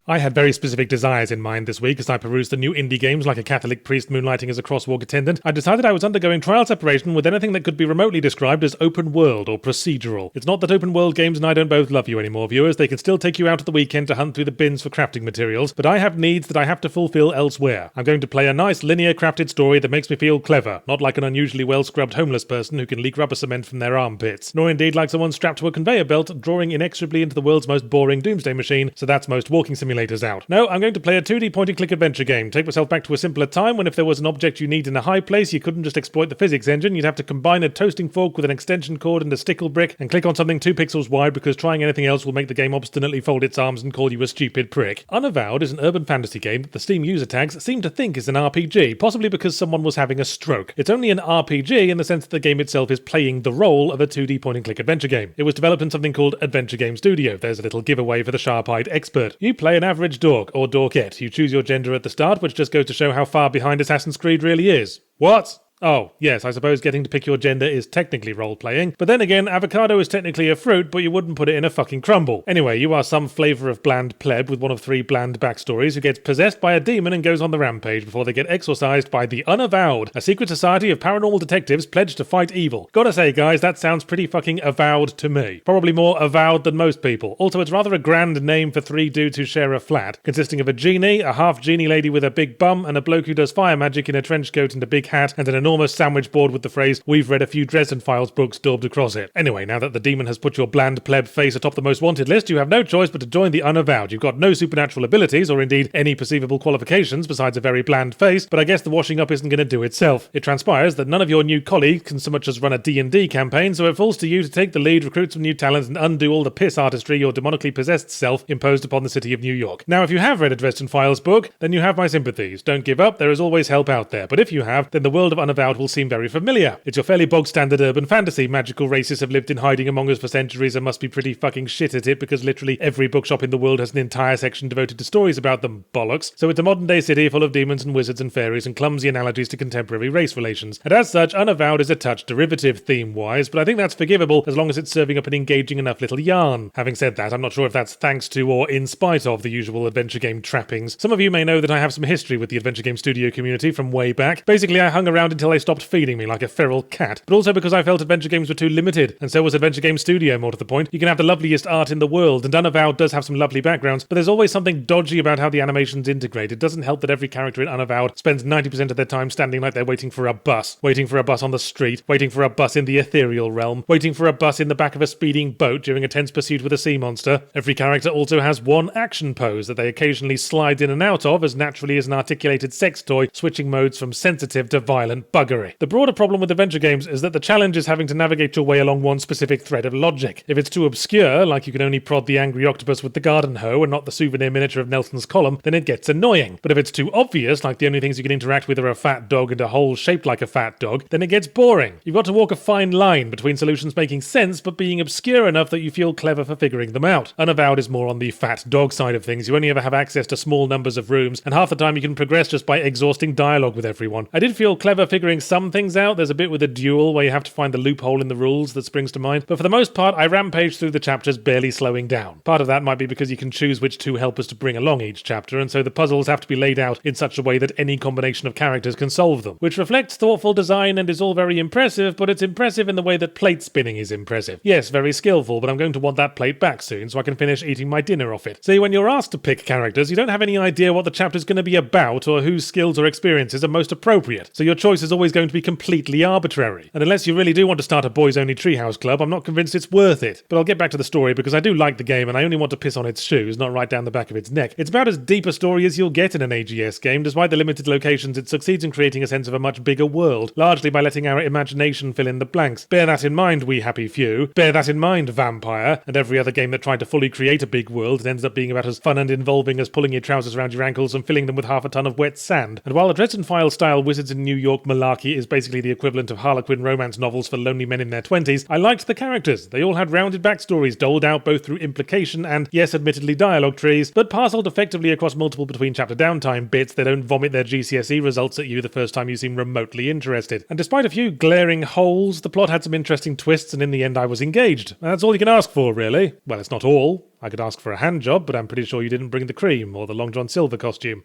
I had very specific desires in mind this week as I perused the new indie games like a Catholic priest moonlighting as a crosswalk attendant. I decided I was undergoing trial separation with anything that could be remotely described as open world or procedural. It's not that open world games and I don't both love you anymore, viewers. They can still take you out at the weekend to hunt through the bins for crafting materials, but I have needs that I have to fulfill elsewhere. I'm going to play a nice linear crafted story that makes me feel clever, not like an unusually well-scrubbed homeless person who can leak rubber cement from their armpits, nor indeed like someone strapped to a conveyor belt drawing inexorably into the world's most boring doomsday machine, so that's most walking simulators out. No, I'm going to play a 2D point-and-click adventure game. Take myself back to a simpler time when if there was an object you need in a high place, you couldn't just exploit the physics engine. You'd have to combine a toasting fork with an extension cord and a stickle brick and click on something 2 pixels wide because trying anything else will make the game obstinately fold its arms and call you a stupid prick. Unavowed is an urban fantasy game that the Steam user tags seem to think is an RPG, possibly because someone was having a stroke. It's only an RPG in the sense that the game itself is playing the role of a 2D point-and-click adventure game. It was developed in something called Adventure Game Studio. There's a little giveaway for the sharp-eyed expert. You play an average dork or dorkette. You choose your gender at the start, which just goes to show how far behind Assassin's Creed really is. What? Oh, yes, I suppose getting to pick your gender is technically role-playing, but then again, avocado is technically a fruit, but you wouldn't put it in a fucking crumble. Anyway, you are some flavour of bland pleb with one of 3 bland backstories who gets possessed by a demon and goes on the rampage before they get exorcised by the Unavowed, a secret society of paranormal detectives pledged to fight evil. Gotta say, guys, that sounds pretty fucking avowed to me. Probably more avowed than most people. Also, it's rather a grand name for 3 dudes who share a flat, consisting of a genie, a half-genie lady with a big bum, and a bloke who does fire magic in a trench coat and a big hat, and an enormous sandwich board with the phrase, "We've read a few Dresden Files books" daubed across it. Anyway, now that the demon has put your bland pleb face atop the most wanted list, you have no choice but to join the Unavowed. You've got no supernatural abilities, or indeed any perceivable qualifications besides a very bland face, but I guess the washing up isn't going to do itself. It transpires that none of your new colleagues can so much as run a D&D campaign, so it falls to you to take the lead, recruit some new talents, and undo all the piss artistry your demonically possessed self imposed upon the city of New York. Now, if you have read a Dresden Files book, then you have my sympathies. Don't give up, there is always help out there, but if you have, then the world of Unavowed will seem very familiar. It's your fairly bog-standard urban fantasy. Magical races have lived in hiding among us for centuries and must be pretty fucking shit at it because literally every bookshop in the world has an entire section devoted to stories about them, bollocks. So it's a modern-day city full of demons and wizards and fairies and clumsy analogies to contemporary race relations. And as such, Unavowed is a touch derivative theme-wise, but I think that's forgivable as long as it's serving up an engaging enough little yarn. Having said that, I'm not sure if that's thanks to or in spite of the usual adventure game trappings. Some of you may know that I have some history with the adventure game studio community from way back. Basically, I hung around until they stopped feeding me like a feral cat, but also because I felt adventure games were too limited, and so was Adventure Game Studio, more to the point. You can have the loveliest art in the world, and Unavowed does have some lovely backgrounds, but there's always something dodgy about how the animations integrate. It doesn't help that every character in Unavowed spends 90% of their time standing like they're waiting for a bus on the street, waiting for a bus in the ethereal realm, waiting for a bus in the back of a speeding boat during a tense pursuit with a sea monster. Every character also has one action pose that they occasionally slide in and out of as naturally as an articulated sex toy, switching modes from sensitive to violent buggery. The broader problem with adventure games is that the challenge is having to navigate your way along one specific thread of logic. If it's too obscure, like you can only prod the angry octopus with the garden hoe and not the souvenir miniature of Nelson's column, then it gets annoying. But if it's too obvious, like the only things you can interact with are a fat dog and a hole shaped like a fat dog, then it gets boring. You've got to walk a fine line between solutions making sense but being obscure enough that you feel clever for figuring them out. Unavowed is more on the fat dog side of things. You only ever have access to small numbers of rooms, and half the time you can progress just by exhausting dialogue with everyone. I did feel clever figuring some things out. There's a bit with a duel where you have to find the loophole in the rules that springs to mind, but for the most part I rampaged through the chapters barely slowing down. Part of that might be because you can choose which 2 helpers to bring along each chapter, and so the puzzles have to be laid out in such a way that any combination of characters can solve them, which reflects thoughtful design and is all very impressive, but it's impressive in the way that plate spinning is impressive. Yes, very skillful, but I'm going to want that plate back soon so I can finish eating my dinner off it. See, when you're asked to pick characters, you don't have any idea what the chapter's going to be about or whose skills or experiences are most appropriate, so your choice is always going to be completely arbitrary. And unless you really do want to start a boys-only treehouse club, I'm not convinced it's worth it. But I'll get back to the story because I do like the game and I only want to piss on its shoes, not right down the back of its neck. It's about as deep a story as you'll get in an AGS game. Despite the limited locations, it succeeds in creating a sense of a much bigger world, largely by letting our imagination fill in the blanks. Bear that in mind, we happy few. Bear that in mind, Vampire, and every other game that tried to fully create a big world and ends up being about as fun and involving as pulling your trousers around your ankles and filling them with half a ton of wet sand. And while the Dresden Files style wizards in New York malign malarkey is basically the equivalent of Harlequin romance novels for lonely men in their 20s, I liked the characters. They all had rounded backstories, doled out both through implication and, yes, admittedly dialogue trees, but parceled effectively across multiple between-chapter downtime bits that don't vomit their GCSE results at you the first time you seem remotely interested. And despite a few glaring holes, the plot had some interesting twists, and in the end I was engaged. And that's all you can ask for, really. Well, it's not all. I could ask for a hand job, but I'm pretty sure you didn't bring the cream or the Long John Silver costume.